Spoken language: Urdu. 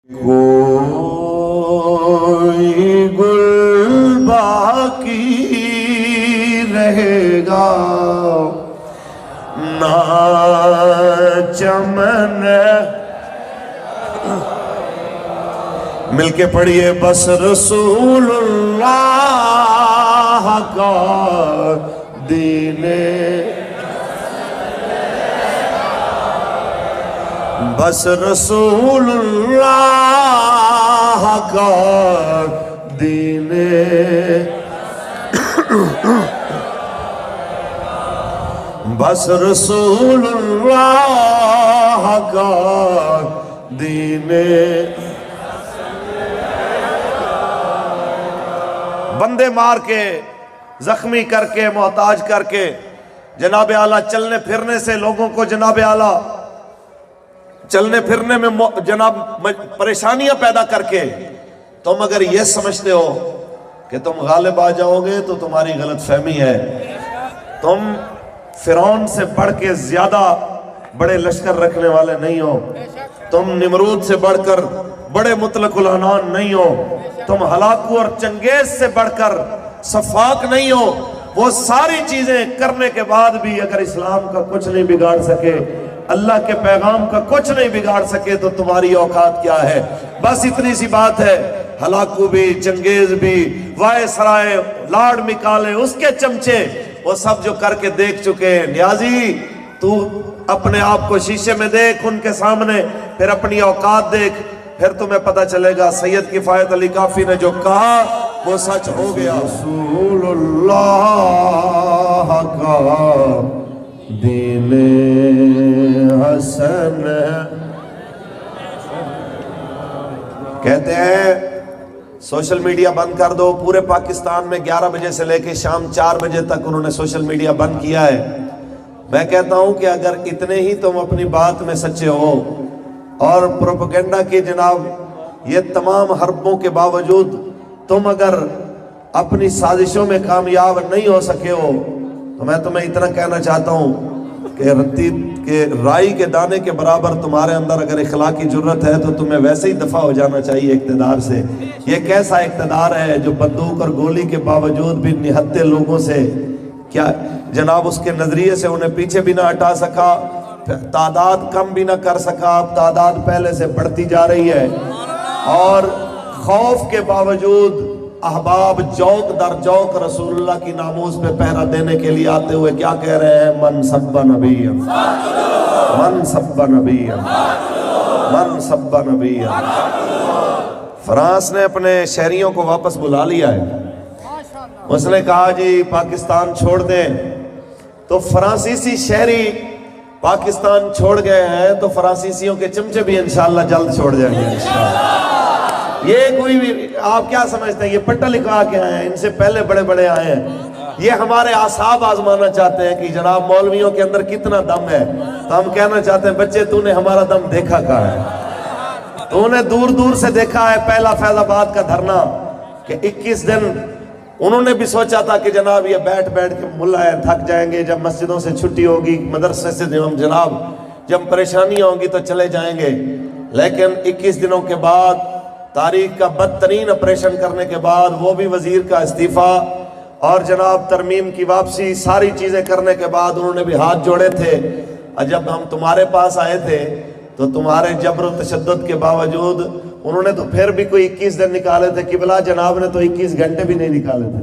کوئی گل باقی رہے گا نہ چمن. مل کے پڑھیے بس رسول اللہ کا دین، بس رسول اللہ کا دین، بس رسول اللہ کا دین. بندے مار کے، زخمی کر کے، محتاج کر کے، جناب اعلیٰ چلنے پھرنے سے لوگوں کو جناب اعلیٰ چلنے پھرنے میں جناب پریشانیاں پیدا کر کے تم اگر یہ سمجھتے ہو کہ تم غالب آ جاؤ گے تو تمہاری غلط فہمی ہے. تم فرعون سے بڑھ کے زیادہ بڑے لشکر رکھنے والے نہیں ہو، تم نمرود سے بڑھ کر بڑے مطلق العنان نہیں ہو، تم ہلاکو اور چنگیز سے بڑھ کر صفاق نہیں ہو. وہ ساری چیزیں کرنے کے بعد بھی اگر اسلام کا کچھ نہیں بگاڑ سکے، اللہ کے پیغام کا کچھ نہیں بگاڑ سکے تو تمہاری اوقات کیا ہے؟ بس اتنی سی بات ہے. ہلاکو بھی، چنگیز بھی، وائے سرائے، لاڈ مکالے، اس کے چمچے، وہ سب جو کر کے دیکھ چکے ہیں. نیازی تو اپنے آپ کو شیشے میں دیکھ ان کے سامنے، پھر اپنی اوقات دیکھ، پھر تمہیں پتہ چلے گا سید کفایت علی کافی نے جو کہا وہ سچ ہو گیا. رسول اللہ کا دین حسن. کہتے ہیں سوشل میڈیا بند کر دو. پورے پاکستان میں 11 بجے سے لے کے شام 4 بجے تک انہوں نے سوشل میڈیا بند کیا ہے. میں کہتا ہوں کہ اگر اتنے ہی تم اپنی بات میں سچے ہو اور پروپیگنڈا کی جناب یہ تمام حربوں کے باوجود تم اگر اپنی سازشوں میں کامیاب نہیں ہو سکے ہو تو میں تمہیں اتنا کہنا چاہتا ہوں کہ رائی کے دانے کے برابر تمہارے اندر اگر اخلاقی جرت ہے تو تمہیں ویسے ہی دفع ہو جانا چاہیے اقتدار سے. یہ کیسا اقتدار ہے جو بندوق اور گولی کے باوجود بھی نہتے لوگوں سے کیا جناب اس کے نظریے سے انہیں پیچھے بھی نہ ہٹا سکا، تعداد کم بھی نہ کر سکا. اب تعداد پہلے سے بڑھتی جا رہی ہے اور خوف کے باوجود احباب جوک در جوک رسول اللہ کی ناموز پہ پہرا دینے کے لیے آتے ہوئے کیا کہہ رہے ہیں؟ من سب نبی، من سب نبی، من سب نبی. فرانس نے اپنے شہریوں کو واپس بلا لیا ہے. اس نے کہا جی پاکستان چھوڑ دیں، تو فرانسیسی شہری پاکستان چھوڑ گئے ہیں تو فرانسیسیوں کے چمچے بھی انشاءاللہ جلد چھوڑ جائیں گے انشاءاللہ. یہ کوئی بھی آپ کیا سمجھتے ہیں یہ پٹا لکھا کے آئے ہیں؟ ان سے پہلے بڑے بڑے آئے ہیں. یہ ہمارے اعصاب آزمانا چاہتے ہیں کہ جناب مولویوں کے اندر کتنا دم ہے. تو ہم کہنا چاہتے ہیں بچے تو نے ہمارا دم دیکھا کہاں ہے؟ تو نے دور دور سے دیکھا ہے پہلا فیض آباد کا دھرنا کہ 21 دن انہوں نے بھی سوچا تھا کہ جناب یہ بیٹھ کے ملا ہے تھک جائیں گے، جب مسجدوں سے چھٹی ہوگی مدرسے سے جناب جب پریشانیاں ہوں گی تو چلے جائیں گے. لیکن 21 دنوں کے بعد تاریخ کا بدترین آپریشن کرنے کے بعد وہ بھی وزیر کا استعفیٰ اور جناب ترمیم کی واپسی ساری چیزیں کرنے کے بعد انہوں نے بھی ہاتھ جوڑے تھے. اور جب ہم تمہارے پاس آئے تھے تو تمہارے جبر و تشدد کے باوجود انہوں نے تو پھر بھی کوئی 21 دن نکالے تھے. قبلہ جناب نے تو 21 گھنٹے بھی نہیں نکالے تھے.